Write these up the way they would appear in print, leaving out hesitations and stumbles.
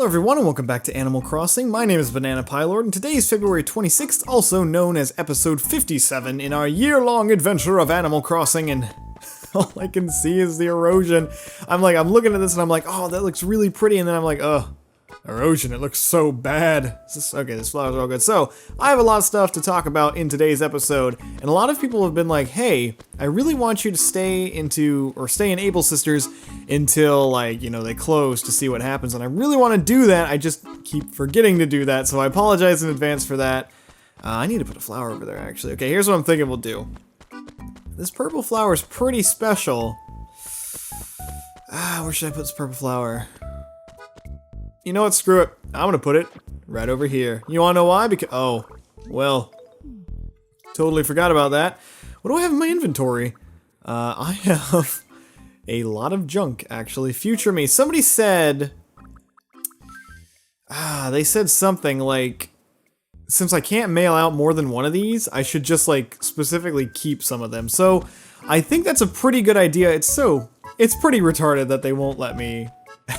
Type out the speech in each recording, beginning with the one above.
Hello everyone and welcome back to Animal Crossing. My name is Bananapielord and today is February 26th, also known as episode 57 in our year-long adventure of Animal Crossing, and all I can see is the erosion. I'm looking at this and I'm like, oh, that looks really pretty, and then I'm like, oh, erosion, it looks so bad. Okay, this flower's all good. So, I have a lot of stuff to talk about in today's episode, and a lot of people have been like, hey, I really want you to stay in Able Sisters until, like, you know, they close to see what happens, and I really want to do that, I just keep forgetting to do that, so I apologize in advance for that. I need to put a flower over there, actually. Okay, here's what I'm thinking we'll do. This purple flower is pretty special. Where should I put this purple flower? You know what, screw it. I'm gonna put it right over here. You wanna know why? Because, oh, well, totally forgot about that. What do I have in my inventory? I have a lot of junk, actually. Future me. Somebody said, they said something like, since I can't mail out more than one of these, I should just, like, specifically keep some of them. So, I think that's a pretty good idea. It's pretty retarded that they won't let me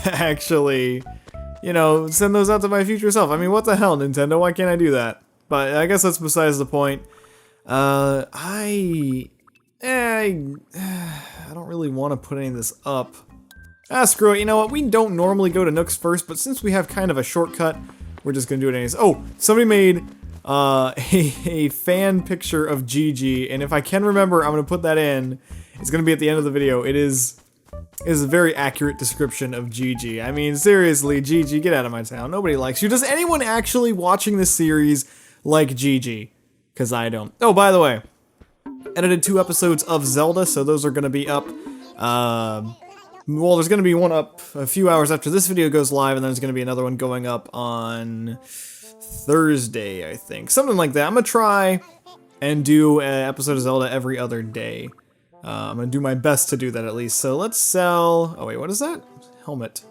actually, you know, send those out to my future self. I mean, what the hell, Nintendo? Why can't I do that? But I guess that's besides the point. I don't really want to put any of this up. Screw it. You know what? We don't normally go to Nook's first, but since we have kind of a shortcut, we're just gonna do it anyways. Oh, somebody made a fan picture of Gigi, and if I can remember, I'm gonna put that in. It's gonna be at the end of the video. It is a very accurate description of Gigi. I mean, seriously, Gigi, get out of my town. Nobody likes you. Does anyone actually watching this series like Gigi? Because I don't. Oh, by the way, edited 2 episodes of Zelda, so those are going to be up. Well, there's going to be one up a few hours after this video goes live, and then there's going to be another one going up on Thursday, I think. Something like that. I'm going to try and do an episode of Zelda every other day. I'm gonna do my best to do that at least. So let's sell. Oh wait, what is that? Helmet.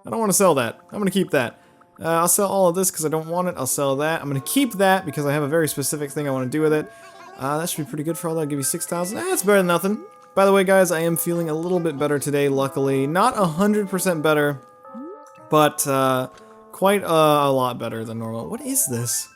I don't want to sell that. I'm gonna keep that. I'll sell all of this because I don't want it. I'll sell that. I'm gonna keep that because I have a very specific thing I want to do with it. That should be pretty good for all that. I'll give you 6,000. That's better than nothing. By the way, guys, I am feeling a little bit better today. Luckily, not 100% better, but quite a lot better than normal. What is this?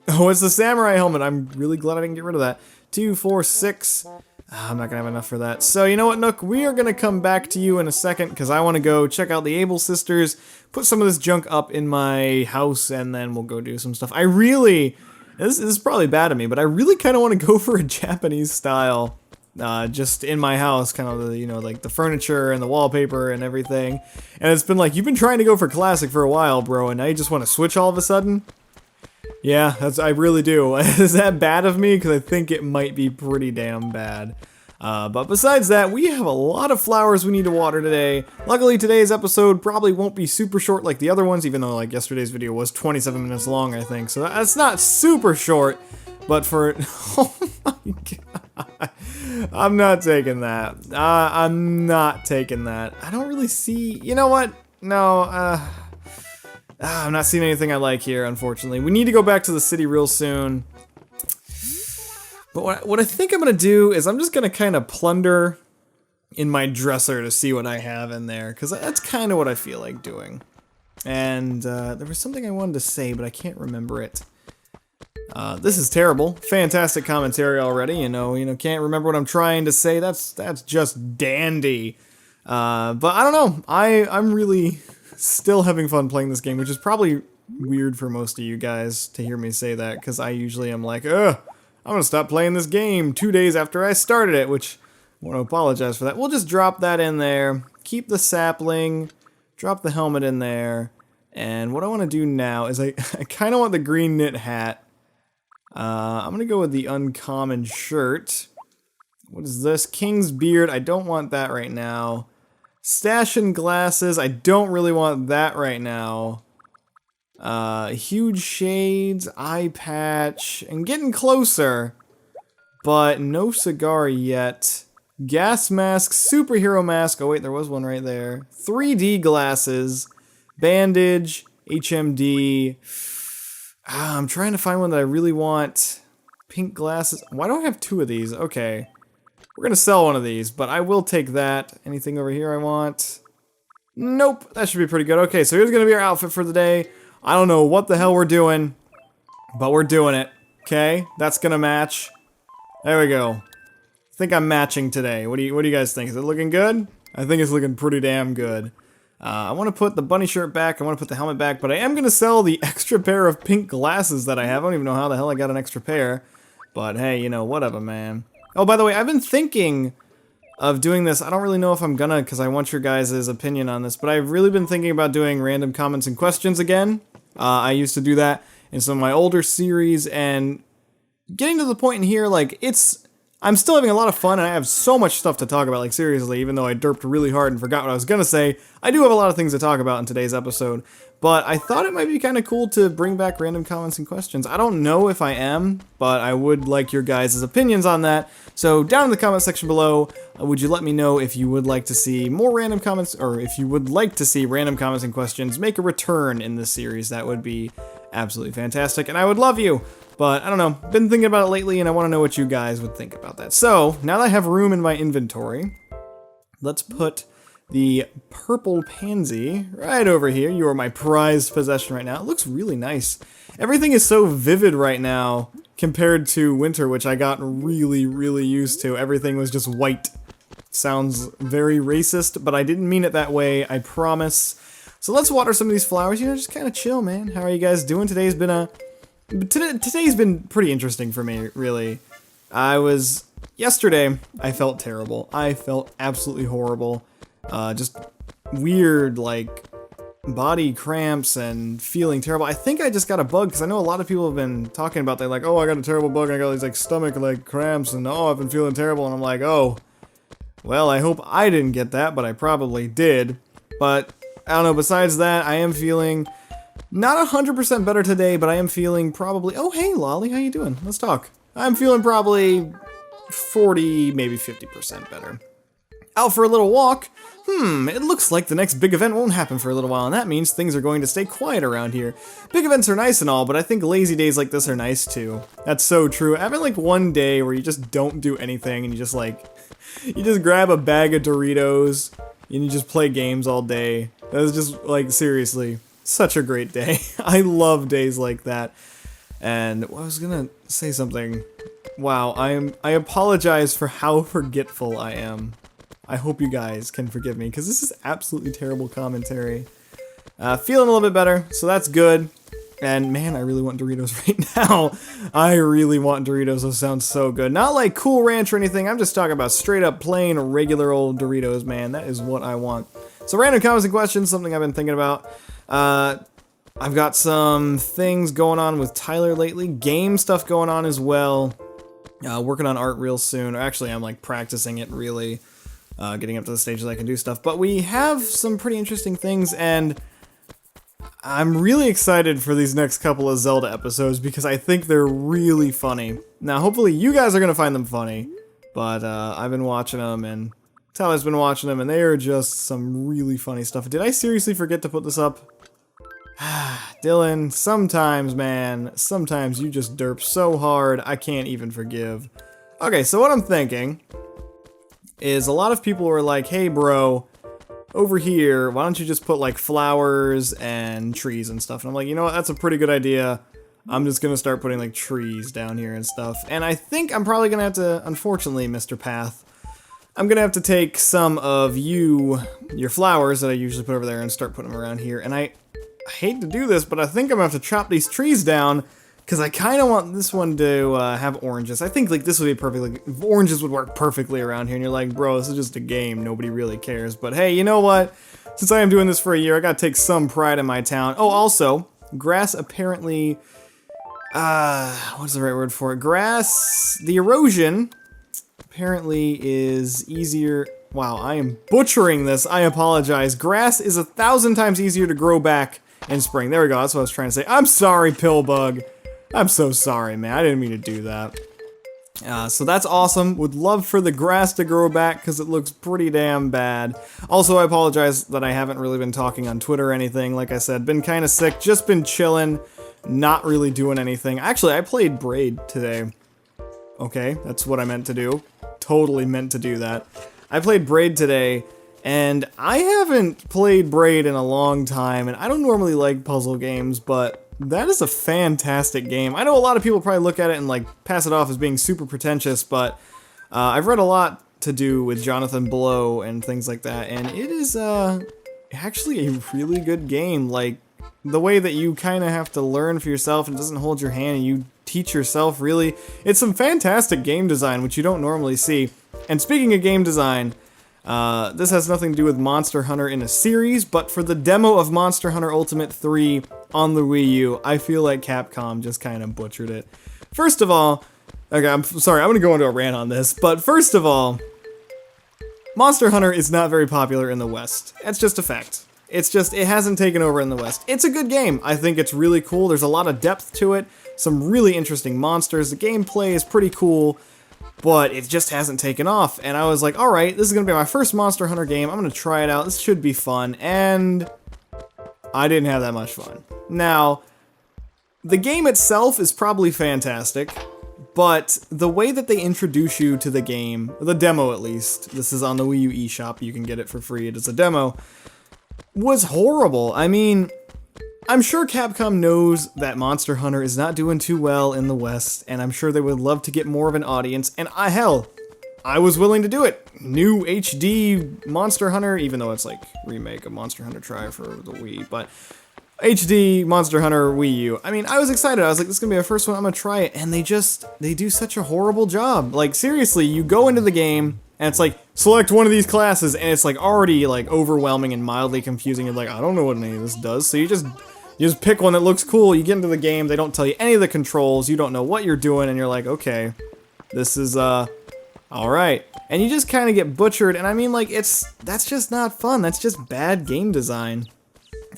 Oh, it's the samurai helmet. I'm really glad I didn't get rid of that. 2, 4, 6. I'm not gonna have enough for that. So, you know what, Nook? We are gonna come back to you in a second because I want to go check out the Able Sisters, put some of this junk up in my house, and then we'll go do some stuff. This is probably bad of me, but I really kind of want to go for a Japanese style, just in my house, kind of, you know, like the furniture and the wallpaper and everything. And it's been like, you've been trying to go for classic for a while, bro, and now you just want to switch all of a sudden? Yeah, I really do. Is that bad of me? Because I think it might be pretty damn bad. But besides that, we have a lot of flowers we need to water today. Luckily, today's episode probably won't be super short like the other ones, even though like yesterday's video was 27 minutes long, I think. So that's not super short, but for... Oh my god. I'm not taking that. I'm not taking that. I don't really see... You know what? No, I'm not seeing anything I like here, unfortunately. We need to go back to the city real soon. But what I think I'm going to do is I'm just going to kind of plunder in my dresser to see what I have in there. Because that's kind of what I feel like doing. And there was something I wanted to say, but I can't remember it. This is terrible. Fantastic commentary already. You know, can't remember what I'm trying to say. That's just dandy. But I don't know. I'm really... still having fun playing this game, which is probably weird for most of you guys to hear me say that, because I usually am like, ugh, I'm gonna stop playing this game 2 days after I started it, which I want to apologize for that. We'll just drop that in there, keep the sapling, drop the helmet in there, and what I want to do now is I kind of want the green knit hat. I'm gonna go with the uncommon shirt. What is this? King's beard. I don't want that right now. Stash and glasses, I don't really want that right now. Huge shades, eye patch, and getting closer, but no cigar yet. Gas mask, superhero mask, oh wait, there was one right there. 3D glasses, bandage, HMD. I'm trying to find one that I really want. Pink glasses, why do I have 2 of these? Okay. We're gonna sell one of these, but I will take that. Anything over here I want? Nope, that should be pretty good. Okay, so here's gonna be our outfit for the day. I don't know what the hell we're doing, but we're doing it. Okay, that's gonna match. There we go. I think I'm matching today. What do you guys think? Is it looking good? I think it's looking pretty damn good. I want to put the bunny shirt back. I want to put the helmet back, but I am gonna sell the extra pair of pink glasses that I have. I don't even know how the hell I got an extra pair, but hey, you know, whatever, man. Oh, by the way, I've been thinking of doing this. I don't really know if I'm gonna, because I want your guys' opinion on this, but I've really been thinking about doing random comments and questions again. I used to do that in some of my older series, and getting to the point in here, like, I'm still having a lot of fun, and I have so much stuff to talk about, like, seriously, even though I derped really hard and forgot what I was gonna say, I do have a lot of things to talk about in today's episode, but I thought it might be kind of cool to bring back random comments and questions. I don't know if I am, but I would like your guys' opinions on that, so down in the comment section below, would you let me know if you would like to see more random comments, or if you would like to see random comments and questions make a return in this series. That would be absolutely fantastic, and I would love you. But, I don't know, been thinking about it lately, and I want to know what you guys would think about that. So, now that I have room in my inventory, let's put the purple pansy right over here. You are my prized possession right now. It looks really nice. Everything is so vivid right now compared to winter, which I got really, really used to. Everything was just white. Sounds very racist, but I didn't mean it that way, I promise. So let's water some of these flowers, you know, just kind of chill, man. How are you guys doing? Today's been pretty interesting for me, really. Yesterday, I felt terrible. I felt absolutely horrible. Just weird, like, body cramps and feeling terrible. I think I just got a bug, because I know a lot of people have been talking about that, like, oh, I got a terrible bug, I got these, like, stomach, like, cramps, and oh, I've been feeling terrible, and I'm like, oh, well, I hope I didn't get that, but I probably did. But, I don't know, besides that, I am feeling not 100% better today, but I am feeling probably, oh, hey, Lolly, how you doing? Let's talk. I'm feeling probably 40, maybe 50% better. Out for a little walk. It looks like the next big event won't happen for a little while, and that means things are going to stay quiet around here. Big events are nice and all, but I think lazy days like this are nice too. That's so true. Having like one day where you just don't do anything and you just like, you just grab a bag of Doritos and you just play games all day. That is just like, seriously, such a great day. I love days like that. And I was gonna say something. Wow, I apologize for how forgetful I am. I hope you guys can forgive me, because this is absolutely terrible commentary. Feeling a little bit better, so that's good. And man, I really want Doritos right now. I really want Doritos, those sound so good. Not like Cool Ranch or anything, I'm just talking about straight up plain regular old Doritos, man. That is what I want. So random comments and questions, something I've been thinking about. I've got some things going on with Tyler lately, game stuff going on as well. Working on art real soon, or actually I'm like practicing it really. Getting up to the stage that I can do stuff. But we have some pretty interesting things, and I'm really excited for these next couple of Zelda episodes because I think they're really funny. Now, hopefully you guys are going to find them funny, but I've been watching them, and Tyler's been watching them, and they are just some really funny stuff. Did I seriously forget to put this up? Dylan, sometimes, man, sometimes you just derp so hard, I can't even forgive. Okay, so what I'm thinking is a lot of people were like, hey bro, over here, why don't you just put like flowers and trees and stuff? And I'm like, you know what, that's a pretty good idea. I'm just gonna start putting like trees down here and stuff. And I think I'm probably gonna have to, unfortunately, Mr. Path, I'm gonna have to take some of your flowers that I usually put over there and start putting them around here. And I hate to do this, but I think I'm gonna have to chop these trees down, because I kind of want this one to have oranges. I think like this would be perfect. Like oranges would work perfectly around here. And you're like, bro, this is just a game. Nobody really cares. But hey, you know what? Since I am doing this for a year, I gotta take some pride in my town. Oh, also, grass apparently, what's the right word for it? Grass, the erosion apparently is easier. Wow, I am butchering this. I apologize. Grass is 1,000 times easier to grow back in spring. There we go. That's what I was trying to say. I'm sorry, Pillbug. I'm so sorry, man. I didn't mean to do that. So that's awesome. Would love for the grass to grow back because it looks pretty damn bad. Also, I apologize that I haven't really been talking on Twitter or anything. Like I said, been kind of sick, just been chilling, not really doing anything. Actually, I played Braid today. Okay, that's what I meant to do. Totally meant to do that. I played Braid today, And I haven't played Braid in a long time, and I don't normally like puzzle games, but that is a fantastic game. I know a lot of people probably look at it and like pass it off as being super pretentious, but I've read a lot to do with Jonathan Blow and things like that, and it is actually a really good game. Like, the way that you kind of have to learn for yourself and it doesn't hold your hand and you teach yourself, really. It's some fantastic game design, which you don't normally see. And speaking of game design, this has nothing to do with Monster Hunter in a series, but for the demo of Monster Hunter Ultimate 3 on the Wii U, I feel like Capcom just kind of butchered it. First of all, okay, I'm sorry, I'm gonna go into a rant on this, but first of all, Monster Hunter is not very popular in the West. It's just a fact. It's just, it hasn't taken over in the West. It's a good game. I think it's really cool. There's a lot of depth to it, some really interesting monsters. The gameplay is pretty cool, but it just hasn't taken off. And I was like, alright, this is going to be my first Monster Hunter game. I'm going to try it out. This should be fun. And I didn't have that much fun. Now, the game itself is probably fantastic, but the way that they introduce you to the game, the demo at least, this is on the Wii U eShop, you can get it for free, it is a demo, was horrible. I mean, I'm sure Capcom knows that Monster Hunter is not doing too well in the West, and I'm sure they would love to get more of an audience, and hell, I was willing to do it. New HD Monster Hunter, even though it's like remake of Monster Hunter Tri for the Wii, but HD Monster Hunter Wii U. I mean, I was excited. I was like, this is gonna be our first one, I'm gonna try it, and they do such a horrible job. Like, seriously, you go into the game, and it's like, select one of these classes, and it's like already like overwhelming and mildly confusing. You're like, I don't know what any of this does. So you just pick one that looks cool, you get into the game, they don't tell you any of the controls, you don't know what you're doing, and you're like, okay, this is, alright. And you just kind of get butchered, and I mean, like, that's just not fun, that's just bad game design.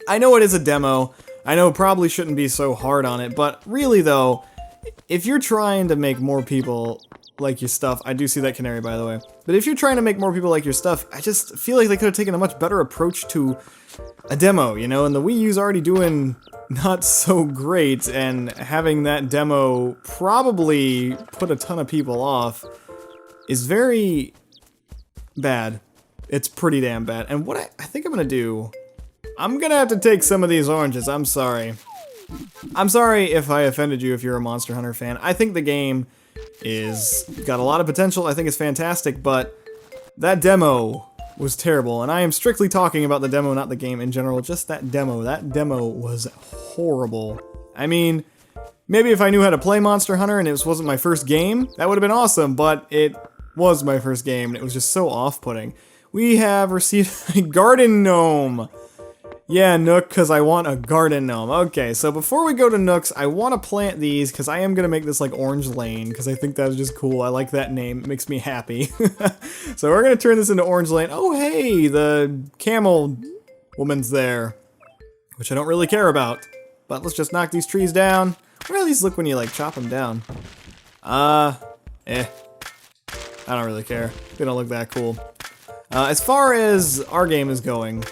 I know it is a demo, I know probably shouldn't be so hard on it, but really though, if you're trying to make more people like your stuff, I do see that canary by the way, but if you're trying to make more people like your stuff, I just feel like they could have taken a much better approach to a demo, you know, and the Wii U's already doing not so great, and having that demo probably put a ton of people off is very bad. It's pretty damn bad. And what I think I'm gonna do, I'm gonna have to take some of these oranges, I'm sorry. I'm sorry if I offended you if you're a Monster Hunter fan. I think the game is got a lot of potential, I think it's fantastic, but that demo was terrible, and I am strictly talking about the demo, not the game in general, just that demo. That demo was horrible. I mean, maybe if I knew how to play Monster Hunter and it wasn't my first game, that would have been awesome, but it was my first game, and it was just so off-putting. We have received a garden gnome. Yeah, Nook, because I want a garden gnome. Okay, so before we go to Nooks, I want to plant these, because I am going to make this like Orange Lane, because I think that's just cool. I like that name. It makes me happy. So we're going to turn this into Orange Lane. Oh, hey, the camel woman's there, which I don't really care about. But let's just knock these trees down. What do these look when you like chop them down? I don't really care. They don't look that cool. As far as our game is going,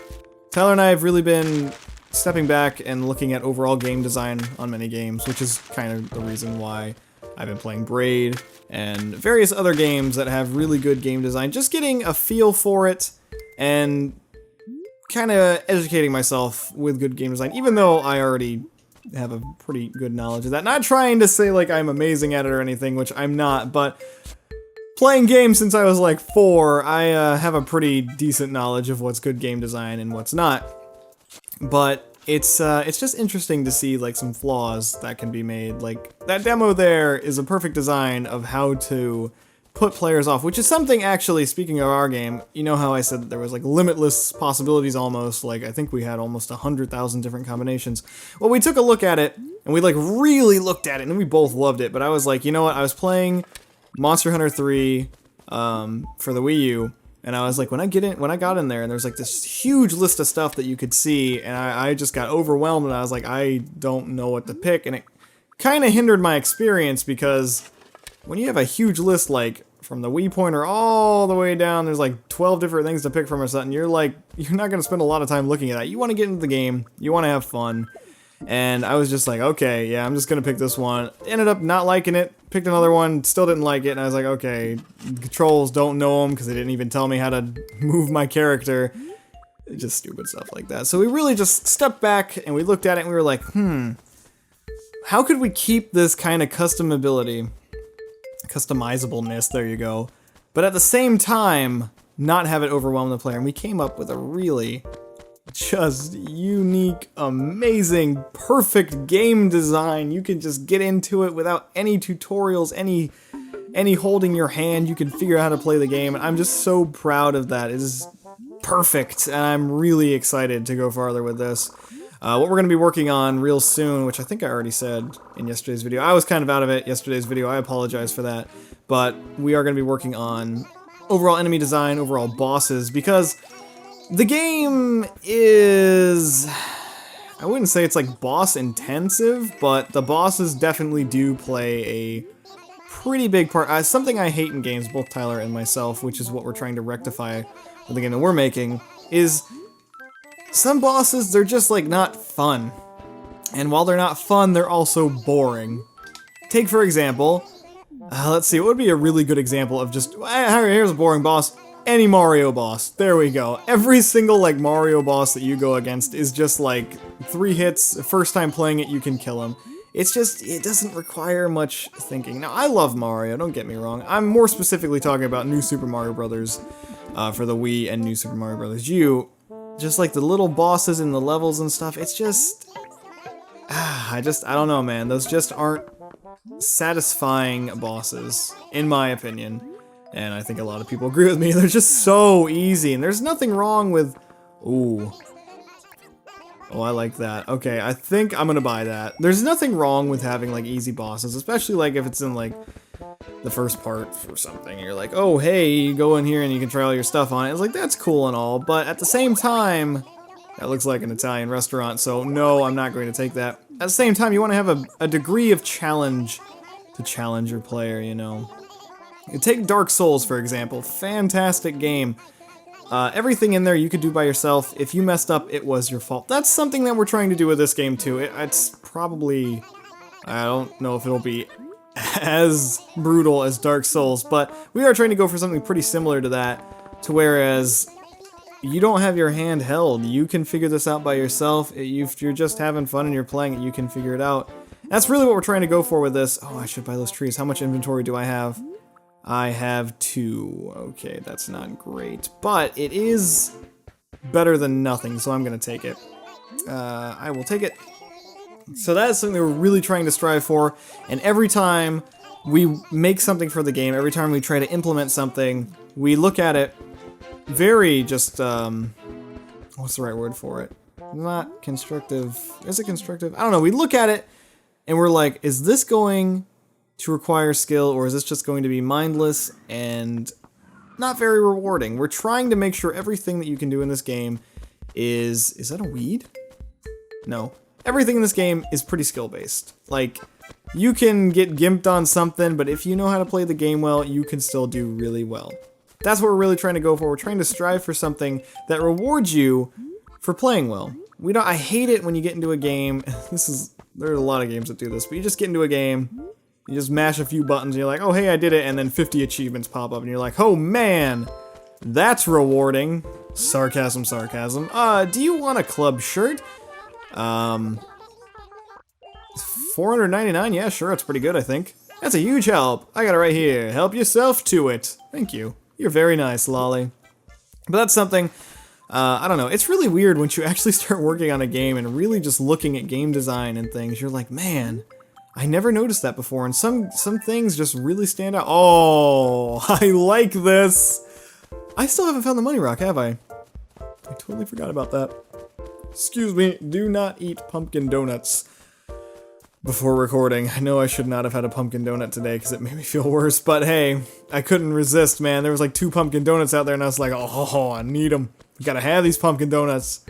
Tyler and I have really been stepping back and looking at overall game design on many games, which is kind of the reason why I've been playing Braid and various other games that have really good game design, just getting a feel for it and kind of educating myself with good game design, even though I already have a pretty good knowledge of that. Not trying to say like I'm amazing at it or anything, which I'm not, but playing games since I was like 4, I have a pretty decent knowledge of what's good game design and what's not. But it's just interesting to see like some flaws that can be made. Like that demo there is a perfect design of how to put players off, which is something actually, speaking of our game, you know how I said that there was like limitless possibilities almost, like I think we had almost 100,000 different combinations. Well, we took a look at it and we like really looked at it and we both loved it, but I was like, you know what, I was playing Monster Hunter 3 for the Wii U, and I was like, when I got in there, and there's like this huge list of stuff that you could see, and I just got overwhelmed, and I was like, I don't know what to pick, and it kind of hindered my experience, because when you have a huge list, like, from the Wii pointer all the way down, there's like 12 different things to pick from or something, you're not going to spend a lot of time looking at that. You want to get into the game, you want to have fun, And I was just like, okay, yeah, I'm just gonna pick this one. Ended up not liking it, picked another one, still didn't like it, and I was like, okay, controls, don't know them, because they didn't even tell me how to move my character. Just stupid stuff like that. So we really just stepped back, and we looked at it, and we were like, how could we keep this kind of customizableness, there you go, but at the same time, not have it overwhelm the player? And we came up with a really just unique, amazing, perfect game design. You can just get into it without any tutorials, any holding your hand. You can figure out how to play the game, and I'm just so proud of that. It is perfect, and I'm really excited to go farther with this. What we're going to be working on real soon, which I think I already said in yesterday's video. I was kind of out of it yesterday's video, I apologize for that. But we are going to be working on overall enemy design, overall bosses, because the game is, I wouldn't say it's like boss intensive, but the bosses definitely do play a pretty big part. Something I hate in games, both Tyler and myself, which is what we're trying to rectify with the game that we're making, is some bosses, they're just like not fun. And while they're not fun, they're also boring. Take for example, let's see, what would be a really good example of just, here's a boring boss. Any Mario boss. There we go. Every single like Mario boss that you go against is just like 3 hits, first time playing it you can kill him. It's just, it doesn't require much thinking. Now I love Mario, don't get me wrong. I'm more specifically talking about New Super Mario Bros. For the Wii and New Super Mario Bros. U. Just like the little bosses and the levels and stuff, it's just, I don't know, man. Those just aren't satisfying bosses, in my opinion. And I think a lot of people agree with me. They're just so easy, and there's nothing wrong with... Ooh. Oh, I like that. Okay, I think I'm gonna buy that. There's nothing wrong with having, like, easy bosses, especially, like, if it's in, like, the first part or something. You're like, oh, hey, you go in here and you can try all your stuff on it. It's like, that's cool and all, but at the same time... That looks like an Italian restaurant, so no, I'm not going to take that. At the same time, you want to have a degree of challenge to challenge your player, you know. You take Dark Souls, for example. Fantastic game. Everything in there you could do by yourself. If you messed up, it was your fault. That's something that we're trying to do with this game, too. It's probably... I don't know if it'll be as brutal as Dark Souls, but we are trying to go for something pretty similar to that, to whereas... You don't have your hand held. You can figure this out by yourself. If you're just having fun and you're playing it, you can figure it out. That's really what we're trying to go for with this. Oh, I should buy those trees. How much inventory do I have? I have 2. Okay, that's not great. But it is better than nothing, so I'm going to take it. I will take it. So that is something we're really trying to strive for. And every time we make something for the game, every time we try to implement something, we look at it very just, what's the right word for it? Not constructive. Is it constructive? I don't know. We look at it and we're like, is this going to require skill, or is this just going to be mindless and not very rewarding? We're trying to make sure everything that you can do in this game is that a weed? No. Everything in this game is pretty skill-based. Like, you can get gimped on something, but if you know how to play the game well, you can still do really well. That's what we're really trying to go for. We're trying to strive for something that rewards you for playing well. I hate it when you get into a game. There are a lot of games that do this, but you just get into a game, you just mash a few buttons, and you're like, oh, hey, I did it, and then 50 achievements pop up, and you're like, oh, man, that's rewarding. Sarcasm, sarcasm. Do you want a club shirt? $4.99? Yeah, sure, it's pretty good, I think. That's a huge help. I got it right here. Help yourself to it. Thank you. You're very nice, Lolly. But that's something, I don't know, it's really weird once you actually start working on a game and really just looking at game design and things. You're like, man, I never noticed that before, and some things just really stand out. Oh, I like this. I still haven't found the money rock, have I? I totally forgot about that. Excuse me, do not eat pumpkin donuts before recording. I know I should not have had a pumpkin donut today because it made me feel worse, but hey, I couldn't resist, man. There was like 2 pumpkin donuts out there and I was like, oh, I need them. You gotta have these pumpkin donuts.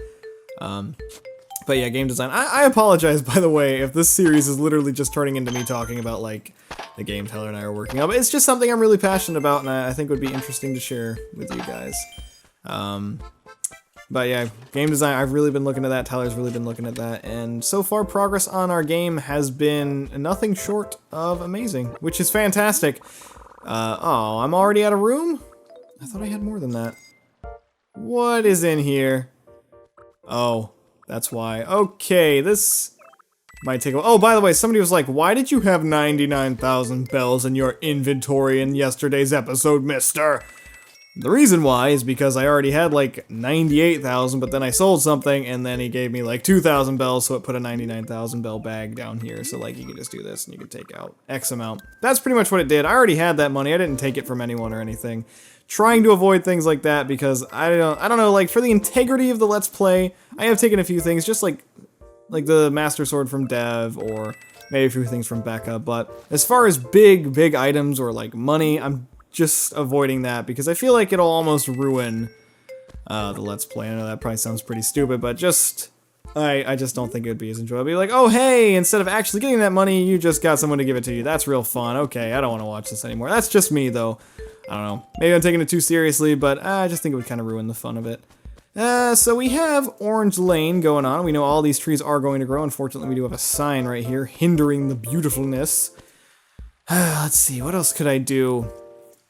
But yeah, game design. I apologize, by the way, if this series is literally just turning into me talking about like the game Tyler and I are working on. But it's just something I'm really passionate about and I think would be interesting to share with you guys. But yeah, game design, I've really been looking at that. Tyler's really been looking at that. And so far, progress on our game has been nothing short of amazing, which is fantastic. Oh, I'm already out of room? I thought I had more than that. What is in here? Oh, that's why. Okay, this might take a while. Oh, by the way, somebody was like, why did you have 99,000 bells in your inventory in yesterday's episode, mister? The reason why is because I already had like 98,000, but then I sold something, and then he gave me like 2,000 bells, so it put a 99,000 bell bag down here. So like you can just do this, and you can take out X amount. That's pretty much what it did. I already had that money. I didn't take it from anyone or anything. Trying to avoid things like that because I don't know. Like for the integrity of the Let's Play, I have taken a few things, just like the Master Sword from Dev, or maybe a few things from Becca. But as far as big items or like money, I'm just avoiding that because I feel like it'll almost ruin the Let's Play. I know that probably sounds pretty stupid, but I just don't think it would be as enjoyable. Be like, oh hey, instead of actually getting that money, you just got someone to give it to you. That's real fun. Okay, I don't want to watch this anymore. That's just me though. I don't know. Maybe I'm taking it too seriously, but I just think it would kind of ruin the fun of it. So we have Orange Lane going on. We know all these trees are going to grow. Unfortunately, we do have a sign right here hindering the beautifulness. Let's see, what else could I do?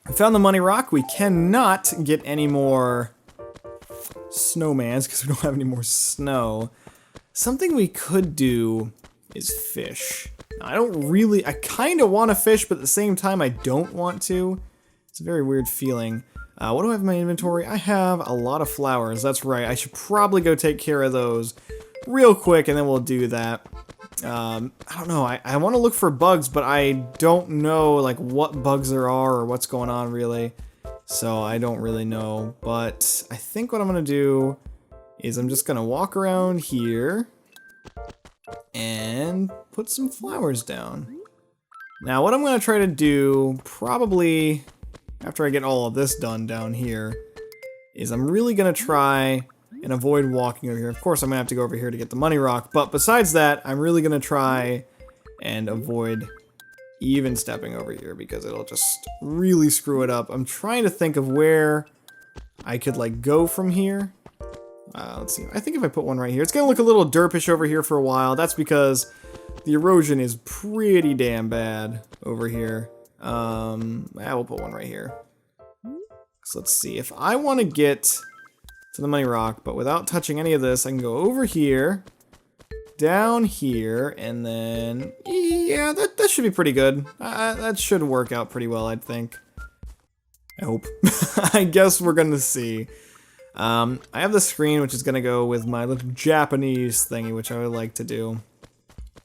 I found the money rock. We cannot get any more snowmans because we don't have any more snow. Something we could do is fish. I kind of want to fish, but at the same time I don't want to. It's a very weird feeling. What do I have in my inventory? I have a lot of flowers. That's right. I should probably go take care of those real quick, and then we'll do that. I don't know. I want to look for bugs, but I don't know like what bugs there are or what's going on really. So I don't really know. But I think what I'm going to do is I'm just going to walk around here and put some flowers down. Now what I'm going to try to do, probably after I get all of this done down here, is I'm really going to try and avoid walking over here. Of course, I'm going to have to go over here to get the money rock, but besides that, I'm really going to try and avoid even stepping over here because it'll just really screw it up. I'm trying to think of where I could like go from here. Let's see. I think if I put one right here, it's going to look a little derpish over here for a while. That's because the erosion is pretty damn bad over here. We'll put one right here. So let's see. If I want to get to the money rock, but without touching any of this, I can go over here, down here, and then, yeah, that should be pretty good. That should work out pretty well, I think. I hope. I guess we're gonna see. I have the screen, which is gonna go with my little Japanese thingy, which I would like to do.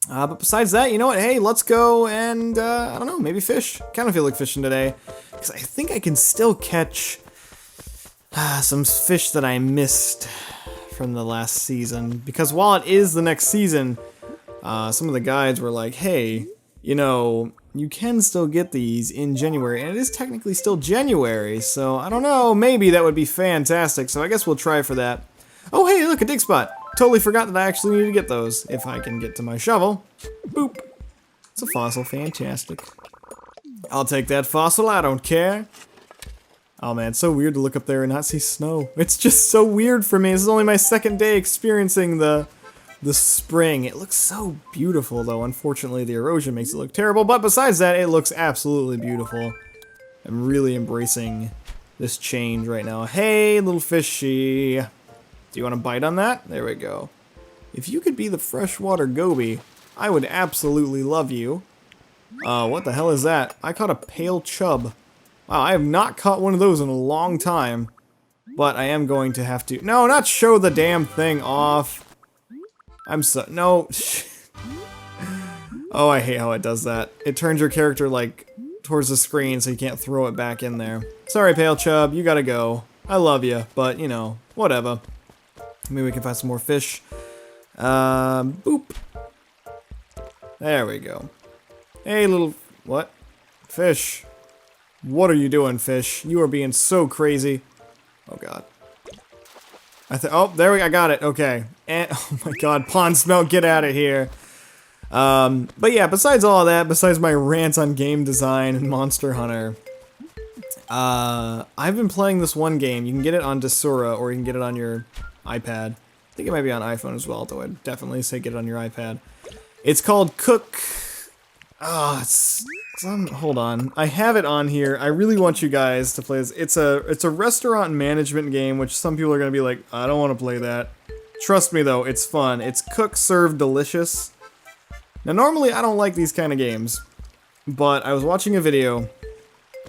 But besides that, you know what? Hey, let's go and, I don't know, maybe fish. Kind of feel like fishing today, because I think I can still catch some fish that I missed from the last season. Because while it is the next season, some of the guides were like, hey, you know, you can still get these in January, and it is technically still January, so I don't know, maybe that would be fantastic, so I guess we'll try for that. Oh hey, look, a dig spot! Totally forgot that I actually need to get those, if I can get to my shovel. Boop! It's a fossil, fantastic. I'll take that fossil, I don't care. Oh man, it's so weird to look up there and not see snow. It's just so weird for me. This is only my second day experiencing the spring. It looks so beautiful though. Unfortunately, the erosion makes it look terrible, but besides that, it looks absolutely beautiful. I'm really embracing this change right now. Hey, little fishy. Do you want to bite on that? There we go. If you could be the freshwater goby, I would absolutely love you. What the hell is that? I caught a pale chub. Wow, I have not caught one of those in a long time. But I am going to have to... No, not show the damn thing off. No. Oh, I hate how it does that. It turns your character, like, towards the screen so you can't throw it back in there. Sorry, Pale Chub, you gotta go. I love you, but, you know, whatever. Maybe we can find some more fish. Boop. There we go. Hey, little... What? Fish. What are you doing, fish? You are being so crazy. Oh, God. Oh, there we go. I got it. Okay. And, oh, my God. Pond smelt, get out of here. But yeah, besides all of that, besides my rants on game design and Monster Hunter, I've been playing this one game. You can get it on Desura, or you can get it on your iPad. I think it might be on iPhone as well, though I'd definitely say get it on your iPad. It's called Cook. Hold on. I have it on here. I really want you guys to play this. It's a restaurant management game, which some people are gonna be like, I don't want to play that. Trust me though, it's fun. It's Cook, Serve, Delicious. Now normally I don't like these kind of games, but I was watching a video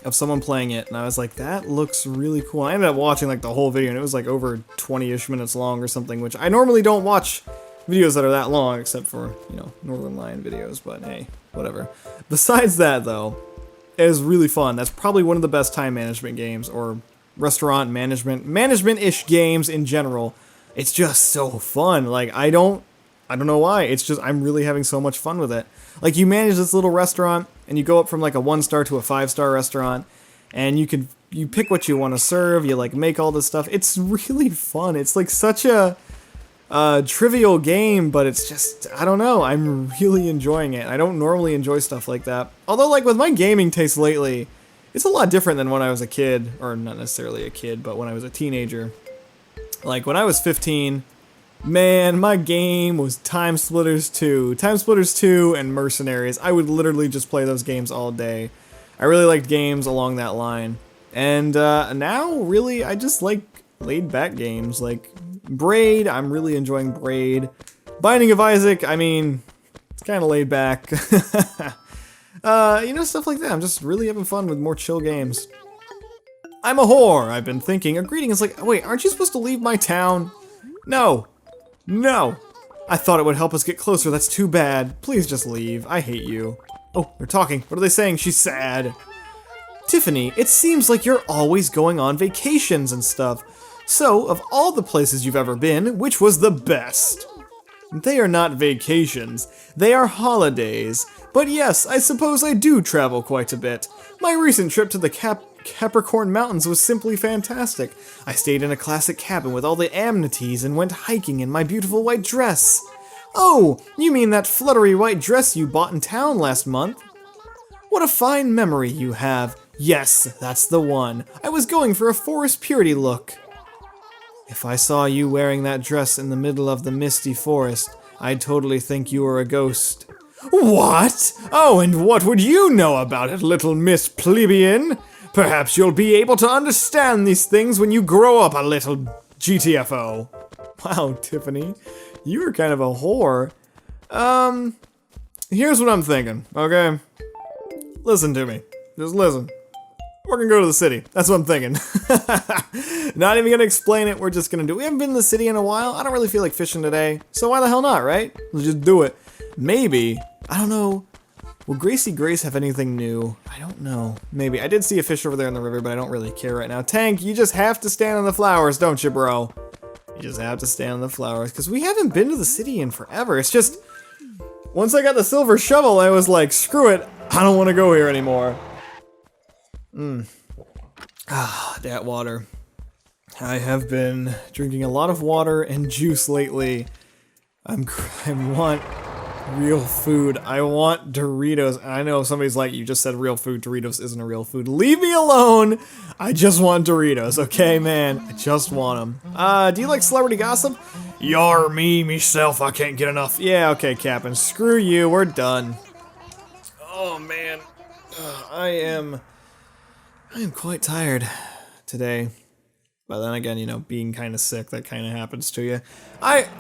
of someone playing it, and I was like, that looks really cool. I ended up watching like the whole video, and it was like over 20-ish minutes long or something, which I normally don't watch videos that are that long, except for, you know, Northern Lion videos, but hey, whatever. Besides that, though, it is really fun. That's probably one of the best time management games, or restaurant management-ish games in general. It's just so fun. Like, I don't know why. It's just, I'm really having so much fun with it. Like, you manage this little restaurant, and you go up from like a 1-star to a 5-star restaurant, and you pick what you want to serve, you like make all this stuff. It's really fun. It's like such a trivial game, but it's just, I don't know, I'm really enjoying it. I don't normally enjoy stuff like that. Although, like, with my gaming taste lately, it's a lot different than when I was a kid, or not necessarily a kid, but when I was a teenager. Like, when I was 15, man, my game was Time Splitters 2. Time Splitters 2 and Mercenaries. I would literally just play those games all day. I really liked games along that line. And now, really, I just like laid-back games, like Braid. I'm really enjoying Braid. Binding of Isaac, I mean, it's kind of laid back. You know, stuff like that. I'm just really having fun with more chill games. I'm a whore, I've been thinking. A greeting is like, wait, aren't you supposed to leave my town? No. No. I thought it would help us get closer. That's too bad. Please just leave. I hate you. Oh, they're talking. What are they saying? She's sad. Tiffany, it seems like you're always going on vacations and stuff. So, of all the places you've ever been, which was the best? They are not vacations. They are holidays. But yes, I suppose I do travel quite a bit. My recent trip to the Capricorn Mountains was simply fantastic. I stayed in a classic cabin with all the amenities and went hiking in my beautiful white dress. Oh, you mean that fluttery white dress you bought in town last month? What a fine memory you have. Yes, that's the one. I was going for a forest purity look. If I saw you wearing that dress in the middle of the misty forest, I'd totally think you were a ghost. What? Oh, and what would you know about it, little Miss Plebeian? Perhaps you'll be able to understand these things when you grow up a little GTFO. Wow, Tiffany, you were kind of a whore. Here's what I'm thinking, okay? Listen to me. Just listen. We're gonna go to the city. That's what I'm thinking. Not even gonna explain it, we're just gonna do it. We haven't been in the city in a while. I don't really feel like fishing today, so why the hell not, right? Let's just do it. Maybe, I don't know. Will Gracie Grace have anything new? I don't know. Maybe. I did see a fish over there in the river, but I don't really care right now. Tank, you just have to stand on the flowers, don't you, bro? You just have to stand on the flowers, because we haven't been to the city in forever. It's just, once I got the silver shovel, I was like, screw it. I don't want to go here anymore. That water. I have been drinking a lot of water and juice lately. I want real food. I want Doritos. I know somebody's like, you just said real food. Doritos isn't a real food. Leave me alone. I just want Doritos, okay, man? I just want them. Do you like celebrity gossip? Yar me, myself, I can't get enough. Yeah, okay, Captain. Screw you, we're done. Oh, man. I am quite tired today. But then again, you know, being kind of sick, that kind of happens to you.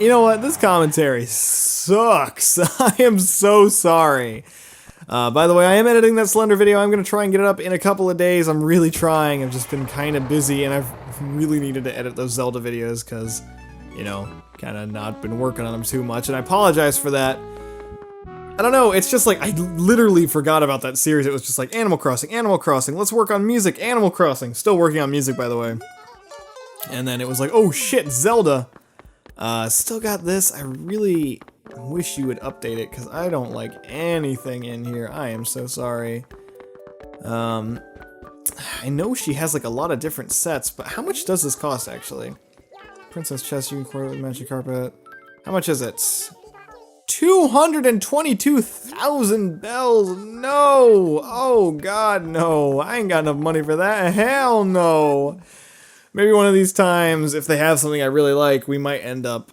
You know what? This commentary sucks. I am so sorry. By the way, I am editing that Slender video. I'm going to try and get it up in a couple of days. I'm really trying. I've just been kind of busy, and I've really needed to edit those Zelda videos because, you know, kind of not been working on them too much, and I apologize for that. I don't know, it's just like, I literally forgot about that series. It was just like, Animal Crossing, let's work on music, Animal Crossing. Still working on music, by the way. And then it was like, oh shit, Zelda. Still got this. I really wish you would update it, because I don't like anything in here. I am so sorry. I know she has like a lot of different sets, but how much does this cost, actually? Princess Chest, you can quarter with Magic Carpet. How much is it? 222,000 bells. No. Oh god, no. I ain't got enough money for that. Hell no. Maybe one of these times, if they have something I really like, we might end up,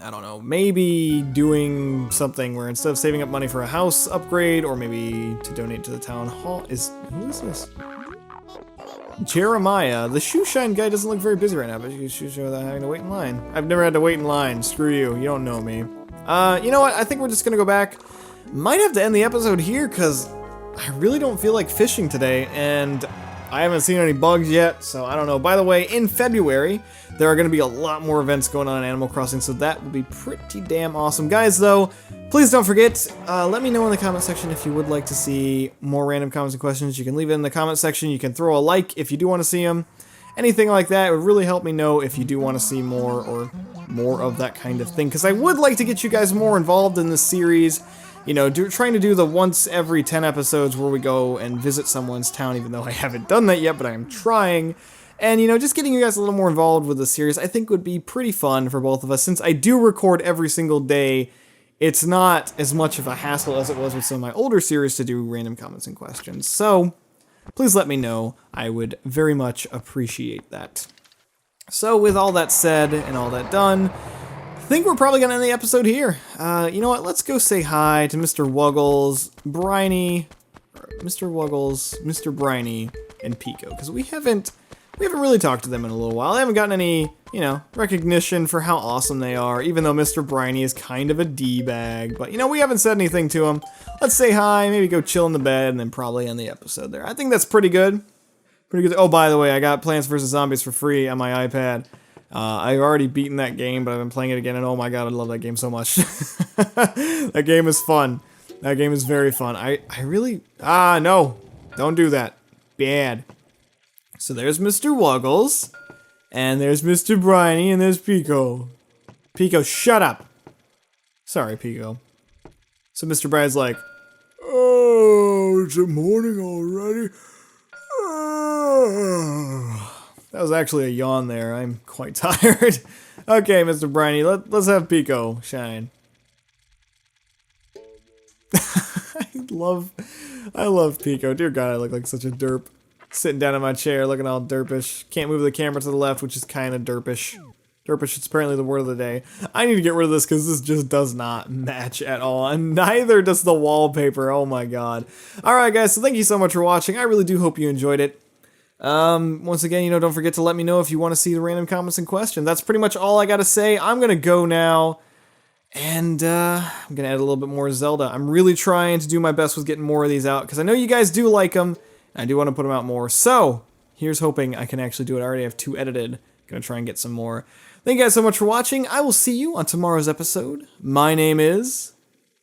I don't know, maybe doing something where instead of saving up money for a house upgrade, or maybe to donate to the town hall, who is this? Jeremiah. The shoe shine guy doesn't look very busy right now, but you should show without having to wait in line. I've never had to wait in line. Screw you. You don't know me. You know what? I think we're just gonna go back. Might have to end the episode here, because I really don't feel like fishing today, and I haven't seen any bugs yet, so I don't know. By the way, in February, there are going to be a lot more events going on in Animal Crossing, so that will be pretty damn awesome. Guys, though, please don't forget, let me know in the comment section if you would like to see more random comments and questions. You can leave it in the comment section. You can throw a like if you do want to see them. Anything like that, it would really help me know if you do want to see more or more of that kind of thing, because I would like to get you guys more involved in this series. You know, trying to do the once every 10 episodes where we go and visit someone's town, even though I haven't done that yet, but I am trying. And, you know, just getting you guys a little more involved with the series, I think would be pretty fun for both of us. Since I do record every single day, it's not as much of a hassle as it was with some of my older series to do random comments and questions. So, please let me know. I would very much appreciate that. So, with all that said and all that done, I think we're probably going to end the episode here. You know what? Let's go say hi to Mr. Wuggles, Mr. Wuggles, Mr. Briny, and Pico, because we haven't really talked to them in a little while. I haven't gotten any, you know, recognition for how awesome they are, even though Mr. Briny is kind of a D-bag. But, you know, we haven't said anything to him. Let's say hi, maybe go chill in the bed, and then probably end the episode there. I think that's pretty good. Pretty good. Oh, by the way, I got Plants vs. Zombies for free on my iPad. I've already beaten that game, but I've been playing it again, and oh my god, I love that game so much. That game is fun. That game is very fun. I really... no. Don't do that. Bad. So there's Mr. Wuggles, and there's Mr. Briny, and there's Pico. Pico, shut up! Sorry, Pico. So Mr. Briny's like, oh, it's morning already? That was actually a yawn there. I'm quite tired. Okay, Mr. Briny, let's have Pico shine. I love Pico. Dear God, I look like such a derp. Sitting down in my chair, looking all derpish. Can't move the camera to the left, which is kind of derpish. Derpish is apparently the word of the day. I need to get rid of this because this just does not match at all, and neither does the wallpaper. Oh my God. Alright guys, so thank you so much for watching. I really do hope you enjoyed it. Once again, you know, don't forget to let me know if you want to see the random comments and questions. That's pretty much all I gotta say. I'm gonna go now, and I'm gonna add a little bit more Zelda. I'm really trying to do my best with getting more of these out, because I know you guys do like them, and I do want to put them out more. So, here's hoping I can actually do it. I already have 2 edited. Gonna try and get some more. Thank you guys so much for watching. I will see you on tomorrow's episode. My name is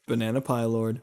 Bananapielord.